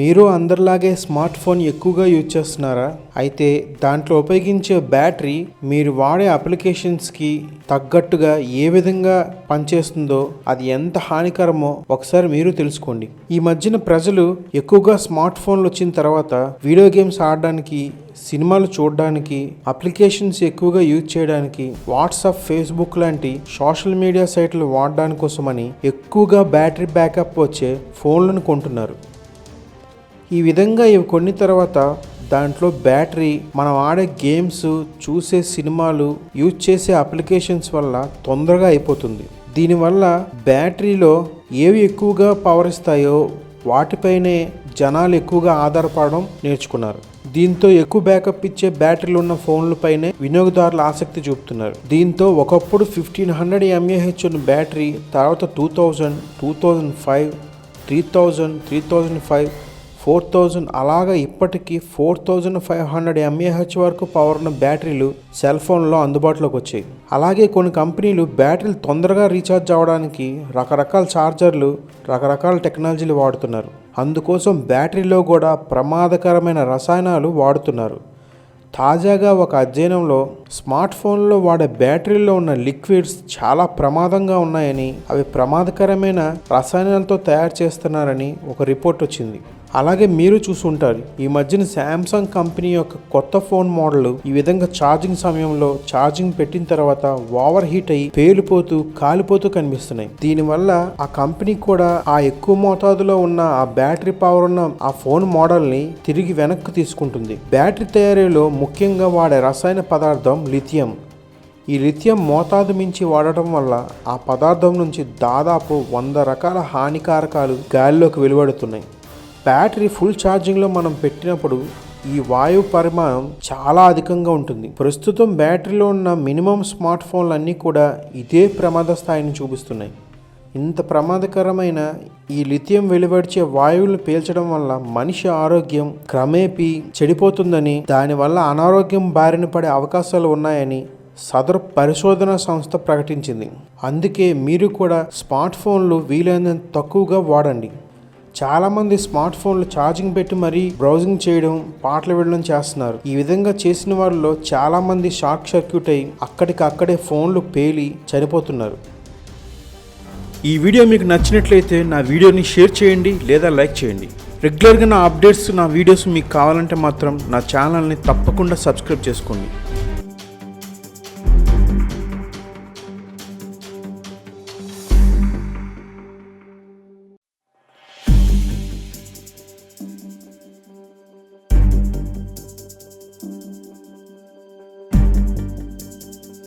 మీరు అందరిలాగే smart phone ఎక్కువగా యూజ్ చేస్తున్నారా? అయితే దాంట్లో ఉపయోగించే బ్యాటరీ మీరు వాడే అప్లికేషన్స్కి తగ్గట్టుగా ఏ విధంగా పనిచేస్తుందో, అది ఎంత హానికరమో ఒకసారి మీరు తెలుసుకోండి. ఈ మధ్యన ప్రజలు ఎక్కువగా స్మార్ట్ ఫోన్లు వచ్చిన తర్వాత వీడియో గేమ్స్ ఆడడానికి, సినిమాలు చూడడానికి, అప్లికేషన్స్ ఎక్కువగా యూజ్ చేయడానికి, వాట్సాప్, ఫేస్బుక్ లాంటి సోషల్ మీడియా సైట్లు వాడడానికి కోసమని ఎక్కువగా బ్యాటరీ బ్యాకప్ వచ్చే ఫోన్లను కొంటున్నారు. ఈ విధంగా ఇవి కొన్ని తర్వాత దాంట్లో బ్యాటరీ మనం ఆడే గేమ్స్, చూసే సినిమాలు, యూజ్ చేసే అప్లికేషన్స్ వల్ల తొందరగా అయిపోతుంది. దీనివల్ల బ్యాటరీలో ఏవి ఎక్కువగా పవర్ ఇస్తాయో వాటిపైనే జనాలు ఎక్కువగా ఆధారపడడం నేర్చుకున్నారు. దీంతో ఎక్కువ బ్యాకప్ ఇచ్చే బ్యాటరీలు ఉన్న ఫోన్లపైనే వినియోగదారులు ఆసక్తి చూపుతున్నారు. దీంతో ఒకప్పుడు 1500 mAh ఉన్న బ్యాటరీ తర్వాత 2000, 2005, 3000, 3005, 4000 అలాగా ఇప్పటికీ 4500 mAh వరకు పవర్ ఉన్న బ్యాటరీలు సెల్ ఫోన్లో అందుబాటులోకి వచ్చాయి. అలాగే కొన్ని కంపెనీలు బ్యాటరీలు తొందరగా రీఛార్జ్ అవ్వడానికి రకరకాల ఛార్జర్లు, రకరకాల టెక్నాలజీలు వాడుతున్నారు. అందుకోసం బ్యాటరీలో కూడా ప్రమాదకరమైన రసాయనాలు వాడుతున్నారు. తాజాగా ఒక అధ్యయనంలో స్మార్ట్ ఫోన్లో వాడే బ్యాటరీలో ఉన్న లిక్విడ్స్ చాలా ప్రమాదంగా ఉన్నాయని, అవి ప్రమాదకరమైన రసాయనాలతో తయారు చేస్తున్నారని ఒక రిపోర్ట్ వచ్చింది. అలాగే మీరు చూసుంటారు, ఈ మధ్యన శాంసంగ్ కంపెనీ యొక్క కొత్త ఫోన్ మోడల్ ఈ విధంగా ఛార్జింగ్ సమయంలో ఛార్జింగ్ పెట్టిన తర్వాత ఓవర్ హీట్ అయ్యి పేలిపోతూ, కాలిపోతూ కనిపిస్తున్నాయి. దీనివల్ల ఆ కంపెనీ కూడా ఆ ఎక్కువ మోతాదులో ఉన్న ఆ బ్యాటరీ పవర్ ఉన్న ఆ ఫోన్ మోడల్ ని తిరిగి వెనక్కి తీసుకుంటుంది. బ్యాటరీ తయారీలో ముఖ్యంగా వాడే రసాయన పదార్థం లిథియం. ఈ లిథియం మోతాదు మించి వాడటం వల్ల ఆ పదార్థం నుంచి దాదాపు 100 రకాల హానికారకాలు గాలిలోకి వెలువడుతున్నాయి. బ్యాటరీ ఫుల్ ఛార్జింగ్లో మనం పెట్టినప్పుడు ఈ వాయువు పరిమాణం చాలా అధికంగా ఉంటుంది. ప్రస్తుతం బ్యాటరీలో ఉన్న మినిమం స్మార్ట్ ఫోన్లు అన్నీ కూడా ఇదే ప్రమాద స్థాయిని చూపిస్తున్నాయి. ఇంత ప్రమాదకరమైన ఈ లిథియం వెలువడిచే వాయువులు పీల్చడం వల్ల మనిషి ఆరోగ్యం క్రమేపీ చెడిపోతుందని, దానివల్ల అనారోగ్యం బారిన పడే అవకాశాలు ఉన్నాయని సదరు పరిశోధన సంస్థ ప్రకటించింది. అందుకే మీరు కూడా స్మార్ట్ ఫోన్లు వీలైనంత తక్కువగా వాడండి. చాలామంది స్మార్ట్ ఫోన్లు ఛార్జింగ్ పెట్టి మరీ బ్రౌజింగ్ చేయడం, పాటలు వినడం చేస్తున్నారు. ఈ విధంగా చేసిన వాళ్ళలో చాలామంది షార్ట్ సర్క్యూట్ అయ్యి అక్కడికక్కడే ఫోన్లు పేలి చనిపోతున్నారు. ఈ వీడియో మీకు నచ్చినట్లయితే నా వీడియోని షేర్ చేయండి లేదా లైక్ చేయండి. రెగ్యులర్గా నా అప్డేట్స్, నా వీడియోస్ మీకు కావాలంటే మాత్రం నా ఛానల్ని తప్పకుండా సబ్స్క్రైబ్ చేసుకోండి.